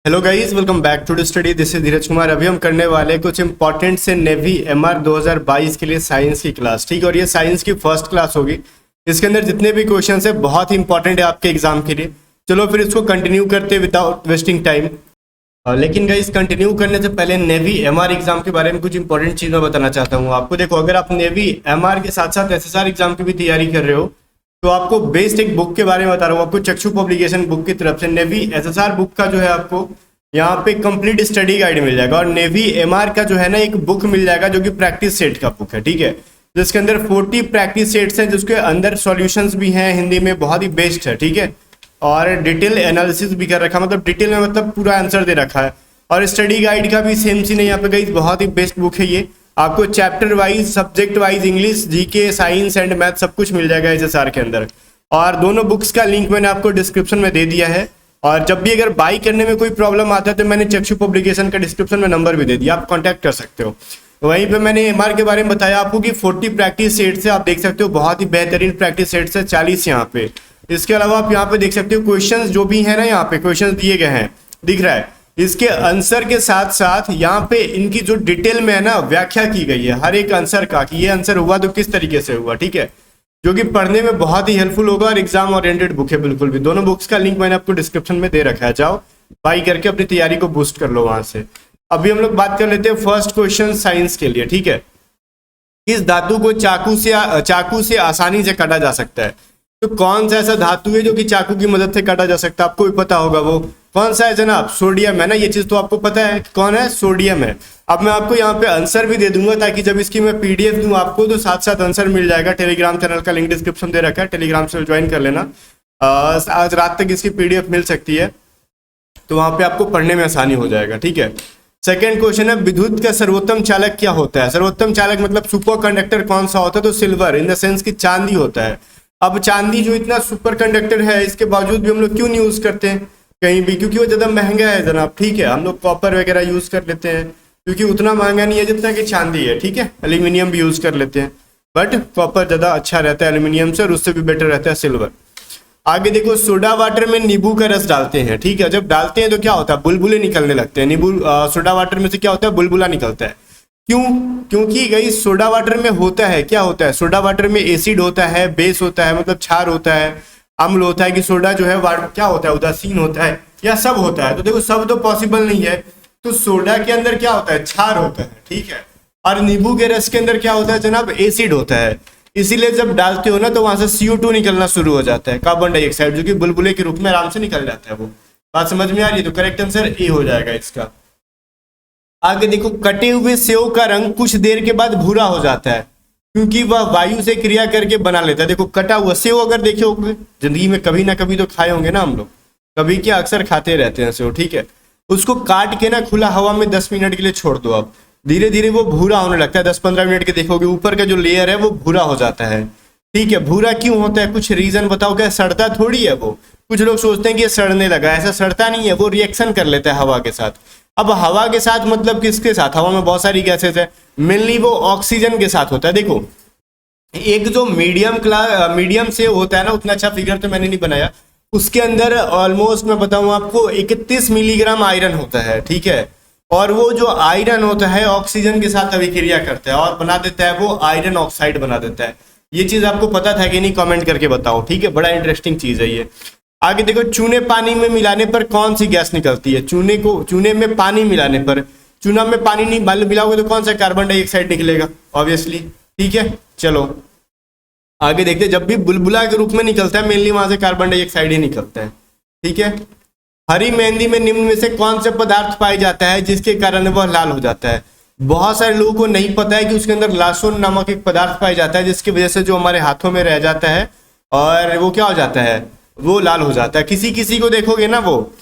Hello guys, welcome back to the study. This is Dheeraj Kumar. अभी हम करने वाले हैं कुछ इंपॉर्टेंट से नेवी एमआर 2022 के लिए साइंस की क्लास। ठीक है, और ये साइंस की फर्स्ट क्लास होगी। इसके अंदर जितने भी क्वेश्चन है बहुत ही इंपॉर्टेंट है आपके एग्जाम के लिए। चलो फिर इसको कंटिन्यू करते विदाउट वेस्टिंग टाइम। लेकिन गाइस, कंटिन्यू करने से पहले नेवी एमआर एग्जाम के बारे में कुछ इंपॉर्टेंट चीज़ मैं बताना चाहता हूँ आपको। देखो, अगर आप नेवी एमआर के साथ साथ एसएसआर एग्जाम की भी तैयारी कर रहे हो तो आपको बेस्ट एक बुक के बारे में बता रहा हूँ। आपको चक्षु पब्लिकेशन बुक की तरफ से नेवी एसएसआर बुक का जो है आपको यहाँ पे कंप्लीट स्टडी गाइड मिल जाएगा, और नेवी एमआर का जो है ना एक बुक मिल जाएगा जो कि प्रैक्टिस सेट का बुक है। ठीक है, जिसके अंदर 40 प्रैक्टिस सेट्स हैं, जिसके अंदर सॉल्यूशंस भी हैं हिंदी में, बहुत ही बेस्ट है। ठीक है, और डिटेल एनालिसिस भी कर रखा, मतलब डिटेल में मतलब पूरा आंसर दे रखा है। और स्टडी गाइड का भी सेम सीन है यहाँ पे गाइस, बहुत ही बेस्ट बुक है ये। आपको chapter wise, subject wise, English, GK, science and math सब कुछ मिल जाएगा एसएसआर के अंदर। और दोनों बुक्स का लिंक मैंने आपको डिस्क्रिप्शन में दे दिया है। और जब भी अगर बाई करने में कोई प्रॉब्लम आता है तो मैंने चक्षु पब्लिकेशन का डिस्क्रिप्शन में नंबर भी दे दिया, आप कांटेक्ट कर सकते हो। वहीं पे मैंने एमआर के बारे में बताया आपको कि 40 प्रैक्टिस सेट्स है, आप देख सकते हो, बहुत ही बेहतरीन प्रैक्टिस सेट्स है, 40 यहाँ पे। इसके अलावा आप यहाँ पे देख सकते हो क्वेश्चन जो भी है ना, यहाँ पे क्वेश्चन दिए गए हैं, दिख रहा है। इसके आंसर के साथ साथ यहाँ पे इनकी जो डिटेल में है ना व्याख्या की गई है हर एक आंसर का, कि ये आंसर हुआ तो किस तरीके से हुआ। ठीक है, जो कि पढ़ने में बहुत ही हेल्पफुल होगा और एग्जाम ओरिएंटेड बुक है बिल्कुल भी। दोनों बुक्स का लिंक मैंने आपको डिस्क्रिप्शन में दे रखा है, जाओ बाई करके अपनी तैयारी को बूस्ट कर लो वहां से। अभी हम लोग बात कर लेते हैं फर्स्ट क्वेश्चन साइंस के लिए। ठीक है, इस धातु को चाकू से आसानी से काटा जा सकता है। तो कौन सा ऐसा धातु है जो कि चाकू की मदद से काटा जा सकता है? आपको भी पता होगा वो कौन सा है जनाब, सोडियम है ना। ये चीज तो आपको पता है कि कौन है, सोडियम है। अब मैं आपको यहाँ पे आंसर भी दे दूंगा ताकि जब इसकी मैं पीडीएफ दूं आपको तो साथ साथ आंसर मिल जाएगा। टेलीग्राम चैनल का लिंक डिस्क्रिप्शन दे रखा है, टेलीग्राम से ज्वाइन कर लेना। आज रात तक इसकी पीडीएफ मिल सकती है, तो वहां पे आपको पढ़ने में आसानी हो जाएगा। ठीक है, सेकेंड क्वेश्चन है, विद्युत का सर्वोत्तम चालक क्या होता है? सर्वोत्तम चालक मतलब सुपर कंडक्टर कौन सा होता है? तो सिल्वर, इन द सेंस कि चांदी होता है। अब चांदी जो इतना सुपर कंडक्टर है, इसके बावजूद भी हम लोग क्यों नहीं यूज करते हैं कहीं भी? क्योंकि वो ज्यादा महंगा है जनाब। ठीक है, हम लोग कॉपर वगैरह यूज कर लेते हैं क्योंकि उतना महंगा नहीं है जितना कि चांदी है। ठीक है, एल्यूमिनियम भी यूज कर लेते हैं, बट कॉपर ज्यादा अच्छा रहता है एल्यूमिनियम से, और उससे भी बेटर रहता है सिल्वर। आगे देखो, सोडा वाटर में नींबू का रस डालते हैं। ठीक है, जब डालते हैं तो क्या होता है, बुलबुले निकलने लगते हैं। नींबू सोडा वाटर में से क्या होता है, बुलबुला निकलता है। क्यों? क्योंकि गाइस सोडा वाटर में होता है, क्या होता है, सोडा वाटर में एसिड होता है, बेस होता है, मतलब क्षार होता है, अम्ल होता है। कि सोडा जो है क्या होता है, उदासीन होता है, या सब होता है? तो देखो, सब तो पॉसिबल नहीं है। तो सोडा के अंदर क्या होता है, क्षार होता है। ठीक है, और नींबू के रस के अंदर क्या होता है जनाब, एसिड होता है। इसीलिए जब डालते हो ना तो वहां से CO2 निकलना शुरू हो जाता है, कार्बन डाइऑक्साइड, जो कि बुलबुले के रूप में आराम से निकल जाता है। वो बात समझ में आ रही है? तो करेक्ट आंसर ए हो जाएगा इसका। आगे देखो, कटे हुए सेव का रंग कुछ देर के बाद भूरा हो जाता है क्योंकि वह वायु से क्रिया करके बना लेता है। देखो, कटा हुआ सेव अगर देखे होंगे जिंदगी में कभी ना कभी तो खाए होंगे ना हम लोग, कभी क्या अक्सर खाते रहते हैं सेव। ठीक है, उसको काट के ना खुला हवा में 10 मिनट के लिए छोड़ दो। अब धीरे धीरे वो भूरा होने लगता है, 10-15 मिनट के देखोगे ऊपर का जो लेयर है वो भूरा हो जाता है। ठीक है, भूरा क्यों होता है, कुछ रीजन बताओ। क्या सड़ता थोड़ी है वो? कुछ लोग सोचते हैं कि ये सड़ने लगा, ऐसा सड़ता नहीं है, वो रिएक्शन कर लेता है हवा के साथ। अब हवा के साथ मतलब किसके साथ? हवा में बहुत सारी गैसेस है, मेनली वो ऑक्सीजन के साथ होता है। देखो, एक जो मीडियम से होता है ना, उतना अच्छा फिगर तो मैंने नहीं बनाया, उसके अंदर ऑलमोस्ट मैं बताऊं आपको 31 मिलीग्राम आयरन होता है। ठीक है, और वो जो आयरन होता है ऑक्सीजन के साथ अभिक्रिया करता है और बना देता है वो आयरन ऑक्साइड बना देता है। ये चीज आपको पता था कि नहीं, कमेंट करके बताओ। ठीक है, बड़ा इंटरेस्टिंग चीज है ये। आगे देखो, चूने पानी में मिलाने पर कौन सी गैस निकलती है? चूने में पानी मिलाने पर, चूना में पानी नहीं मिलाओगे तो कौन सा, कार्बन डाइऑक्साइड निकलेगा ऑब्वियसली। ठीक है, चलो आगे देखते हैं। जब भी बुलबुला के रूप में निकलता है मेनली वहां से कार्बन डाइऑक्साइड ही निकलता है। ठीक है, हरी मेहंदी में निम्न में से कौन सा पदार्थ पाया जाता है जिसके कारण वह लाल हो जाता है? बहुत सारे लोगों को नहीं पता है कि उसके अंदर लासोन नामक एक पदार्थ पाया जाता है, जिसकी वजह से जो हमारे हाथों में रह जाता है और वो क्या हो जाता है, वो लाल हो जाता है। किसी किसी को देखोगे ना वो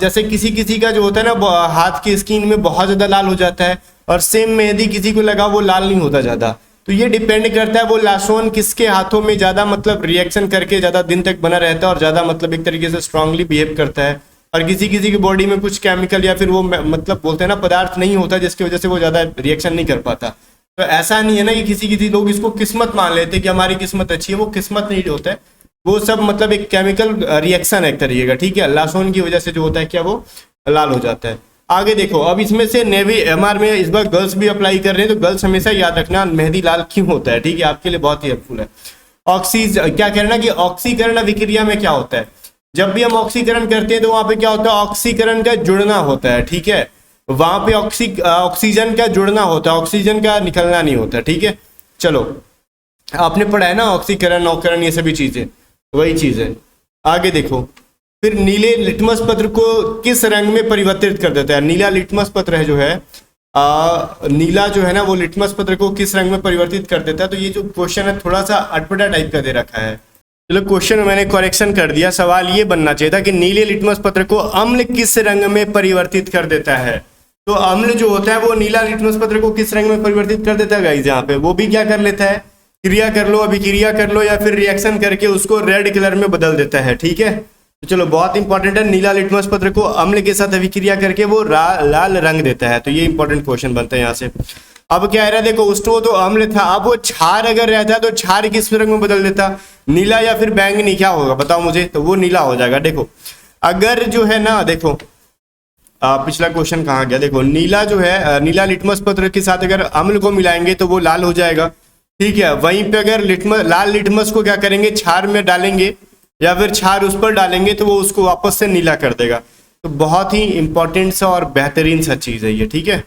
जैसे किसी किसी का जो होता है ना हाथ की स्किन में बहुत ज्यादा लाल हो जाता है, और सेम मेहंदी किसी को लगा वो लाल नहीं होता ज्यादा। तो ये डिपेंड करता है वो लासोन किसके हाथों में ज्यादा मतलब रिएक्शन करके ज्यादा दिन तक बना रहता है और ज्यादा मतलब एक तरीके से स्ट्रांगली बिहेव करता है, और किसी किसी की बॉडी में कुछ केमिकल या फिर वो मतलब बोलते हैं ना पदार्थ नहीं होता जिसकी वजह से वो ज्यादा रिएक्शन नहीं कर पाता। तो ऐसा नहीं है ना कि किसी किसी लोग इसको किस्मत मान लेते हैं कि हमारी किस्मत अच्छी है, वो किस्मत नहीं होता है, वो सब मतलब एक केमिकल रिएक्शन है एक तरीके का। ठीक है, लासोन की वजह से जो होता है क्या वो लाल हो जाता है। आगे देखो, अब इसमें से नेवी एमआर में इस बार गर्ल्स भी अप्लाई कर रहे हैं, तो गर्ल्स हमेशा याद रखना मेहंदी लाल क्यों होता है, ठीक है, आपके लिए बहुत ही हेल्पफुल है। क्या कहना कि ऑक्सीकरण अभिक्रिया में क्या होता है, जब भी हम ऑक्सीकरण करते हैं तो वहां पे क्या होता है, ऑक्सीकरण का जुड़ना होता है, ठीक है, वहां पे ऑक्सीजन का जुड़ना होता है, ऑक्सीजन का निकलना नहीं होता, ठीक है। चलो, आपने पढ़ा है ना ऑक्सीकरण नौकरण ये सभी चीजें, वही चीज है। आगे देखो, फिर नीले लिटमस पत्र को किस रंग में परिवर्तित कर देता है, नीला लिटमस पत्र है जो है, नीला जो है ना वो लिटमस पत्र को किस रंग में परिवर्तित कर देता है। तो ये जो क्वेश्चन है थोड़ा सा अटपटा टाइप का दे रखा है, चलो क्वेश्चन मैंने करेक्शन कर दिया। सवाल ये बनना चाहिए था कि नीले लिटमस पत्र को अम्ल किस रंग में परिवर्तित कर देता है। तो अम्ल जो होता है वो नीला लिटमस पत्र को किस रंग में परिवर्तित कर देता है गाइस, यहाँ पे वो भी क्या कर लेता है, क्रिया कर लो, अभिक्रिया कर लो, या फिर रिएक्शन करके उसको रेड कलर में बदल देता है, ठीक है। तो चलो, बहुत इंपॉर्टेंट है, नीला लिटमस पत्र को अम्ल के साथ अभिक्रिया करके वो लाल रंग देता है। तो ये इंपॉर्टेंट क्वेश्चन बनता है यहाँ से। अब क्या है, देखो उसको तो अम्ल था, अब वो क्षार अगर रहता तो क्षार किस रंग में बदल देता, नीला या फिर बैंगनी, क्या होगा बताओ मुझे। तो वो नीला हो जाएगा। देखो अगर जो है ना, देखो पिछला क्वेश्चन कहाँ गया, देखो नीला जो है, नीला लिटमस पत्र के साथ अगर अम्ल को मिलाएंगे तो वो लाल हो जाएगा, ठीक है। वहीं पे अगर लाल लिटमस को क्या करेंगे, क्षार में डालेंगे या फिर क्षार उस पर डालेंगे तो वो उसको वापस से नीला कर देगा। तो बहुत ही इंपॉर्टेंट सा और बेहतरीन सा चीज है ये, ठीक है।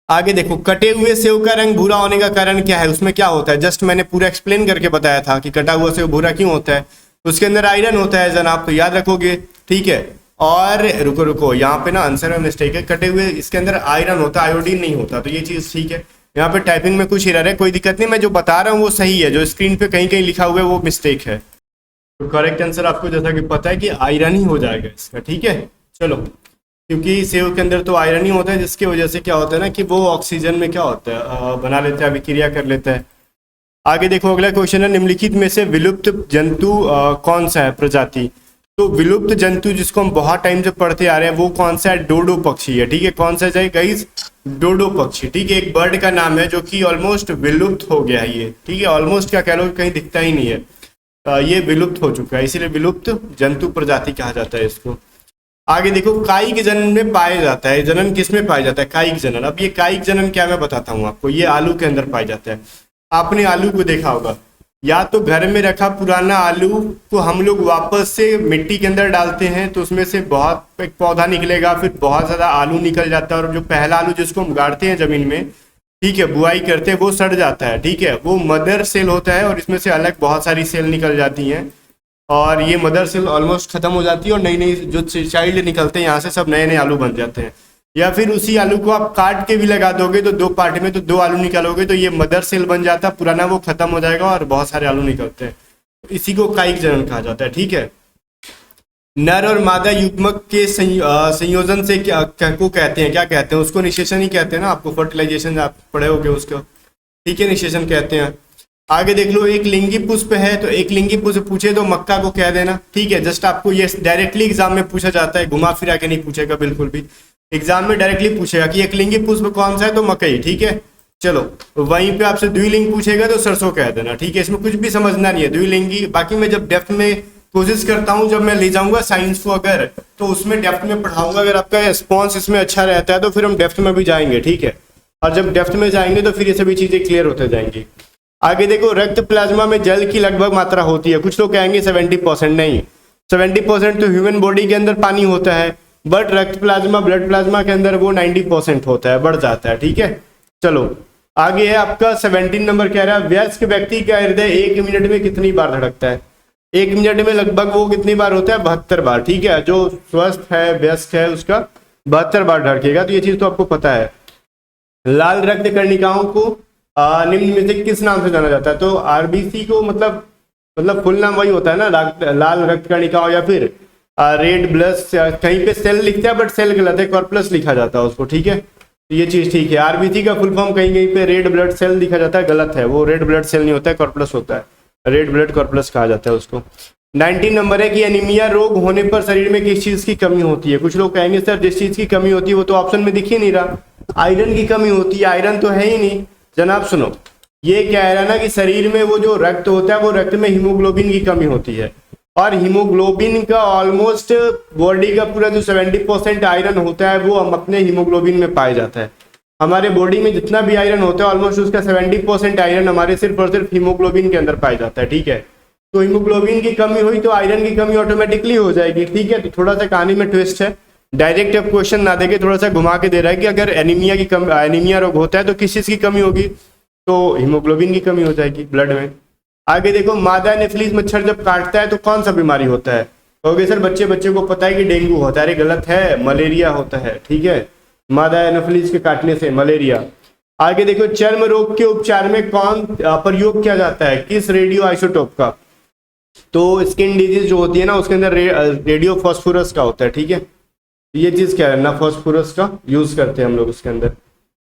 आगे देखो, कटे हुए सेव का रंग भूरा होने का कारण क्या है, उसमें क्या होता है, जस्ट मैंने पूरा एक्सप्लेन करके बताया था कि कटा हुआ सेव भूरा क्यों होता है। उसके अंदर आयरन होता है जनाब, तो याद रखोगे, ठीक है। और रुको रुको, यहाँ पे ना आंसर में मिस्टेक है, कटे हुए इसके अंदर आयरन होता है, आयोडीन नहीं होता, तो ये चीज ठीक है। यहाँ पे टाइपिंग में कुछ एरर है, कोई दिक्कत नहीं, मैं जो बता रहा हूँ वो सही है, जो स्क्रीन पे कहीं कहीं लिखा हुआ है वो मिस्टेक है। तो करेक्ट आंसर आपको जैसा कि पता है कि आयरन ही हो जाएगा इसका, ठीक है। चलो, क्योंकि सेव के अंदर तो आयरन ही होता है, जिसकी वजह से क्या होता है ना कि वो ऑक्सीजन में क्या होता है, बना लेता है, अभिक्रिया कर लेता है। आगे देखो, अगला क्वेश्चन है, निम्नलिखित में से विलुप्त जंतु कौन सा है प्रजाति। तो विलुप्त जंतु जिसको हम बहुत टाइम से पढ़ते आ रहे हैं वो कौन सा है, डोडो पक्षी है, ठीक है। कौन सा है गाइस, डोडो पक्षी, ठीक है। एक बर्ड का नाम है जो कि ऑलमोस्ट विलुप्त हो गया है ये, ठीक है। ऑलमोस्ट क्या कह लो, कहीं दिखता ही नहीं है, ये विलुप्त हो चुका है, इसीलिए विलुप्त जंतु प्रजाति कहा जाता है इसको। आगे देखो, कायिक जनन में पाया जाता है, जनन किस में पाया जाता है, कायिक जनन। अब ये कायिक जनन क्या मैं बताता हूँ आपको, ये आलू के अंदर पाया जाता है। आपने आलू को देखा होगा, या तो घर में रखा पुराना आलू को हम लोग वापस से मिट्टी के अंदर डालते हैं तो उसमें से बहुत एक पौधा निकलेगा, फिर बहुत ज्यादा आलू निकल जाता है, और जो पहला आलू जिसको हम गाड़ते हैं जमीन में, ठीक है, बुआई करते हैं, वो सड़ जाता है, ठीक है। वो मदर सेल होता है और इसमें से अलग बहुत सारी सेल निकल जाती हैं, और ये मदर सेल ऑलमोस्ट खत्म हो जाती है और नई नई जो चाइल्ड निकलते हैं यहाँ से, सब नए नए आलू बन जाते हैं। या फिर उसी आलू को आप काट के भी लगा दोगे तो दो पार्ट में, तो दो आलू निकालोगे तो ये मदर सेल बन जाता है, पुराना वो खत्म हो जाएगा और बहुत सारे आलू निकलते हैं। इसी को कायिक जनन कहा जाता है, ठीक है। नर और मादा युग्मक के संयोजन से क्या को कहते हैं, क्या कहते हैं उसको, निषेचन ही कहते हैं ना, आपको फर्टिलाइजेशन आप पढ़े होगे उसको, ठीक है, निषेचन कहते हैं। आगे देख लो, एक लिंगी पुष्प है, तो एक लिंगी पुष्प पूछे तो मक्का को कह देना, ठीक है। जस्ट आपको ये डायरेक्टली एग्जाम में पूछा जाता है, घुमा फिरा के नहीं पूछेगा बिल्कुल भी, एग्जाम में डायरेक्टली पूछेगा कि एक लिंगी पुष्प कौन सा है, तो मकई, ठीक है। चलो, वहीं पे आपसे द्विलिंग पूछेगा तो सरसों कह देना, ठीक है। इसमें कुछ भी समझना नहीं है, द्विलिंगी। बाकी मैं जब डेप्थ में कोशिश करता हूँ, जब मैं ले जाऊंगा साइंस को अगर, तो उसमें डेप्थ में पढ़ाऊंगा, अगर आपका रिस्पॉन्स इसमें अच्छा रहता है तो फिर हम डेप्थ में भी जाएंगे, ठीक है। और जब डेप्थ में जाएंगे तो फिर ये सभी चीजें क्लियर होते जाएंगी। आगे देखो, रक्त प्लाज्मा में जल की लगभग मात्रा होती है, कुछ लोग कहेंगे 70%, नहीं, 70% तो ह्यूमन बॉडी के अंदर पानी होता है, बट रक्त प्लाज्मा, ब्लड प्लाज्मा के अंदर वो 90% होता है, बढ़ जाता है, ठीक है। चलो, आगे है आपका 17 नंबर, कह रहा है वयस्क व्यक्ति का हृदय 1 मिनट में कितनी बार धड़कता है। 1 मिनट में लगभग वो कितनी बार होता है, 72 बार, ठीक है। जो स्वस्थ है, व्यस्क है, उसका 72 बार धड़केगा, तो ये चीज तो आपको पता है। लाल रक्त कर्णिकाओं को निम्न में से किस नाम से जाना जाता है, तो आरबीसी को मतलब फुल नाम वही होता है ना, लाल रक्त कर्णिकाओं, या फिर रेड ब्लड, कहीं पे सेल लिखते हैं बट सेल गलत है, कॉर्पस लिखा जाता है उसको, ठीक है। तो ये चीज ठीक है, आरबीसी का फुल फॉर्म कहीं कहीं पे रेड ब्लड सेल लिखा जाता है, गलत है, वो रेड ब्लड सेल नहीं होता है, कॉर्पस होता है, रेड ब्लड कॉर्पस कहा जाता है उसको। 19 नंबर है कि एनीमिया रोग होने पर शरीर में किस चीज की कमी होती है। कुछ लोग कहेंगे सर जिस चीज की कमी होती है वो तो ऑप्शन में दिख ही नहीं रहा, आयरन की कमी होती है, आयरन तो है ही नहीं जनाब। सुनो, ये कह रहा है ना कि शरीर में वो जो रक्त होता है वो रक्त में हीमोग्लोबिन की कमी होती है, और हीमोग्लोबिन का ऑलमोस्ट बॉडी का पूरा जो 70% आयरन होता है वो हम अपने हीमोग्लोबिन में पाया जाता है। हमारे बॉडी में जितना भी आयरन होता है ऑलमोस्ट उसका 70% आयरन हमारे सिर्फ और सिर्फ हीमोग्लोबिन के अंदर पाया जाता है। ठीक है, तो हीमोग्लोबिन की कमी हुई तो आयरन की कमी ऑटोमेटिकली हो जाएगी। ठीक है, तो थोड़ा सा कहानी में ट्विस्ट है, डायरेक्ट अब क्वेश्चन ना देके थोड़ा सा घुमा के दे रहा है कि अगर एनीमिया रोग होता है तो किस चीज़ की कमी होगी, तो हीमोग्लोबिन की कमी हो जाएगी ब्लड में। आगे देखो, मादा एनोफिलीज मच्छर जब काटता है तो कौन सा बीमारी होता है? कहोगे सर बच्चे को पता है कि डेंगू होता है। अरे गलत है, मलेरिया होता है। ठीक है, मादा एनोफिलीज के काटने से मलेरिया। आगे देखो, चर्म रोग के उपचार में कौन प्रयोग किया जाता है, किस रेडियो आइसोटोप का? तो स्किन डिजीज जो होती है ना उसके अंदर रेडियो फॉस्फोरस का होता है। ठीक है, ये चीज क्या है ना, फॉस्फोरस का यूज करते हैं हम लोग उसके अंदर।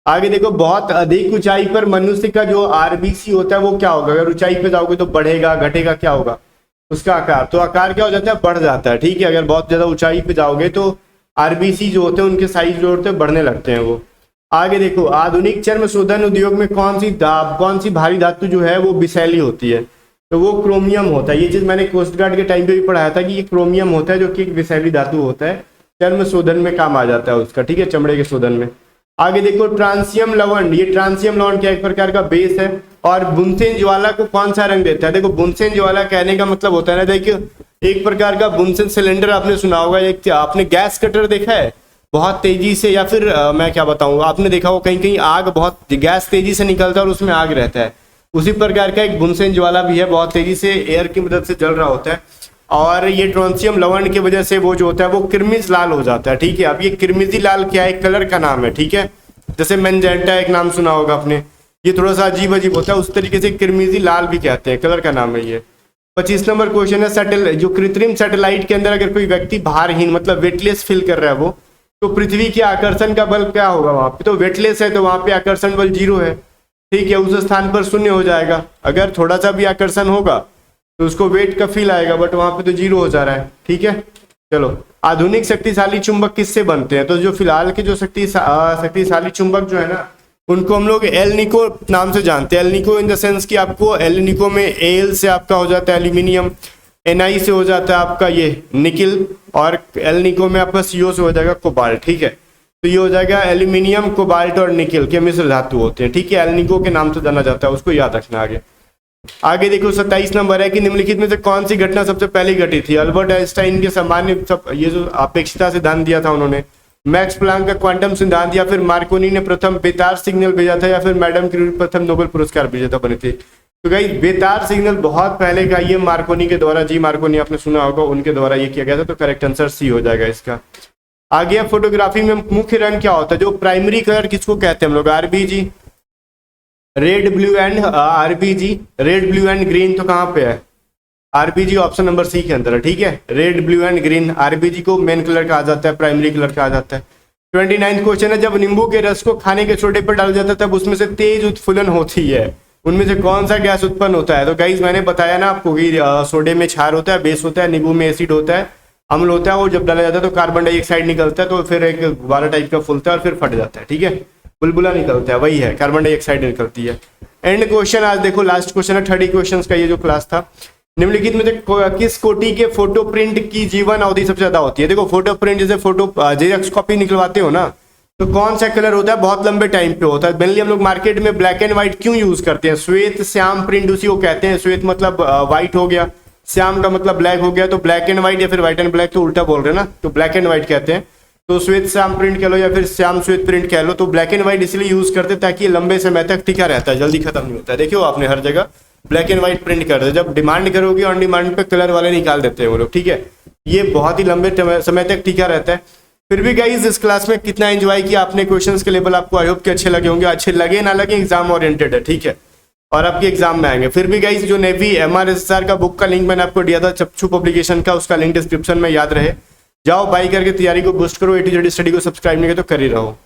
आगे देखो, बहुत अधिक ऊंचाई पर मनुष्य का जो आरबीसी होता है वो क्या होगा? अगर ऊंचाई पे जाओगे तो बढ़ेगा घटेगा, क्या होगा उसका आकार? तो आकार क्या हो जाता है, बढ़ जाता है। ठीक है, अगर बहुत ज्यादा ऊंचाई पे जाओगे तो आरबीसी जो होते हैं उनके साइज जो होते हैं बढ़ने लगते हैं वो। आगे देखो, आधुनिक चर्म शोधन उद्योग में कौन सी भारी धातु जो है वो विषैली होती है? तो वो क्रोमियम होता है। ये चीज मैंने कोस्ट गार्ड के टाइम पे भी पढ़ाया था कि ये क्रोमियम होता है जो कि एक विषैली धातु होता है, चर्म शोधन में काम आ जाता है उसका। ठीक है, चमड़े के शोधन में। आगे देखो, ट्रांसियम लवण, ये ट्रांसियम लवण क्या एक प्रकार का बेस है और बुनसेन ज्वाला को कौन सा रंग देता है? देखो, बुनसेन ज्वाला कहने का मतलब होता है ना, देखिए एक प्रकार का बुनसेन सिलेंडर आपने सुना होगा, एक आपने गैस कटर देखा है बहुत तेजी से, या फिर मैं क्या बताऊं, आपने देखा हो कहीं कहीं आग बहुत गैस तेजी से निकलता है और उसमें आग रहता है, उसी प्रकार का एक बुनसेन ज्वाला भी है, बहुत तेजी से एयर की मदद से जल रहा होता है। और ये ट्रांसियम लवण की वजह से वो जो होता है वो किरमिज लाल हो जाता है। ठीक है, अब ये किरमिजी लाल क्या है, कलर का नाम है। ठीक है, जैसे मैजेंटा एक नाम सुना होगा आपने, ये थोड़ा सा अजीब अजीब होता है, उस तरीके से किरमिजी लाल भी कहते हैं, कलर का नाम है ये। 25 नंबर क्वेश्चन है, जो कृत्रिम सैटेलाइट के अंदर अगर कोई व्यक्ति भारहीन मतलब वेटलेस फील कर रहा है वो, तो पृथ्वी के आकर्षण का बल क्या होगा वहां पे? तो वेटलेस है तो वहां पे आकर्षण बल 0 है। ठीक है, उस स्थान पर 0 हो जाएगा। अगर थोड़ा सा भी आकर्षण होगा तो उसको वेट का फील आएगा, बट वहां पे तो 0 हो जा रहा है। ठीक है, चलो, आधुनिक शक्तिशाली चुंबक किससे बनते हैं? तो जो फिलहाल के जो शक्तिशाली चुंबक जो है ना उनको हम लोग एलनिको नाम से जानते हैं। एलनिको इन द सेंस कि आपको एलनिको में एल से आपका हो जाता है एल्यूमिनियम, एनआई से हो जाता है आपका ये निकिल, और एलनिको में आपका सीओ से हो जाएगा कोबाल्ट। ठीक है, तो ये हो जाएगा एल्यूमिनियम, कोबाल्ट और निकिल के मिश्र धातु होते हैं। ठीक है, एलनिको के नाम से जाना जाता है, उसको याद रखना आगे। आगे देखो, 27 नंबर है कि निम्नलिखित में से कौन सी घटना सबसे पहले घटी थी? अल्बर्ट आइंस्टाइन के सामान्य ये जो अपेक्षता सिद्धांत दिया था उन्होंने, मैक्स प्लांक का क्वांटम सिद्धांत, या फिर मार्कोनी ने प्रथम बेतार सिग्नल भेजा था, या फिर मैडम क्यूरी प्रथम नोबेल पुरस्कार विजेता बनी थी? तो गाइस बेतार सिग्नल बहुत पहले का, ये मार्कोनी के द्वारा, जी मार्कोनी आपने सुना होगा, उनके द्वारा ये किया गया था। तो करेक्ट आंसर सी हो जाएगा इसका। आगे फोटोग्राफी में मुख्य रंग क्या होता है? जो प्राइमरी कलर किसको कहते हैं हम लोग? RBG, red blue and RBG, red blue and green तो कहाँ पे है? आरबीजी ऑप्शन नंबर सी के अंदर है। ठीक है, red blue and green, RBG को मेन कलर कहा जाता है, प्राइमरी कलर कहा जाता है। 29 क्वेश्चन है, जब नींबू के रस को खाने के सोडे पर डाला जाता है तब उसमें से तेज उत्फुलन होती है, उनमें से कौन सा गैस उत्पन्न होता है? तो गाइस मैंने बताया ना आपको कि सोडे में क्षार होता है, बेस होता है, नींबू में एसिड होता है, अम्ल होता है, और जब डाला जाता है तो कार्बन डाइऑक्साइड निकलता है, तो फिर एक गुब्बारा टाइप का फूलता है और फिर फट जाता है। ठीक है, बुलबुला निकलता है, वही है, कार्बन डाइऑक्साइड निकलती है। एंड क्वेश्चन आज देखो, लास्ट क्वेश्चन है 30 क्वेश्चन का ये जो क्लास था। निम्नलिखित में से किस कोटि के फोटो प्रिंट की जीवन अवधि सबसे ज्यादा होती है? देखो, फोटो प्रिंट जैसे फोटो जेरॉक्स कॉपी निकलवाते हो ना, तो कौन सा कलर होता है? बहुत लंबे टाइम पे होता है। मेनली हम लोग मार्केट में ब्लैक एंड व्हाइट क्यों यूज करते हैं? श्वेत श्याम प्रिंट उसी को कहते हैं। श्वेत मतलब व्हाइट हो गया, श्याम का मतलब ब्लैक हो गया, तो ब्लैक एंड व्हाइट या फिर व्हाइट एंड ब्लैक तो उल्टा बोल रहे हैं ना, तो ब्लैक एंड व्हाइट कहते हैं। तो श्वेत श्याम प्रिंट कह लो या फिर श्याम श्वेत प्रिंट कह लो, तो ब्लैक एंड व्हाइट इसलिए यूज करते हैं ताकि ये लंबे समय तक टिका रहता है, जल्दी खत्म नहीं होता है। देखियो आपने हर जगह ब्लैक एंड व्हाइट प्रिंट कर दे, जब डिमांड करोगे ऑन डिमांड पे कलर वाले निकाल देते हैं वो लोग। ठीक है, ये बहुत ही लंबे समय तक टिका रहता है। फिर भी गाइस इस क्लास में कितना एंजॉय किया आपने, क्वेश्चंस के लेवल आपको आई होप के अच्छे लगे होंगे। अच्छे लगे ना लगे, एग्जाम ओरिएंटेड है। ठीक है, और आपके एग्जाम में आएंगे। फिर भी गाइस जो नेवी MRSSR का बुक का लिंक मैंने आपको दिया था चप्चू पब्लिकेशन का, उसका लिंक डिस्क्रिप्शन में याद रहे, जाओ बाई करके तैयारी को बूस्ट करो। A to Z स्टडी को सब्सक्राइब नहीं किया तो कर ही रहो।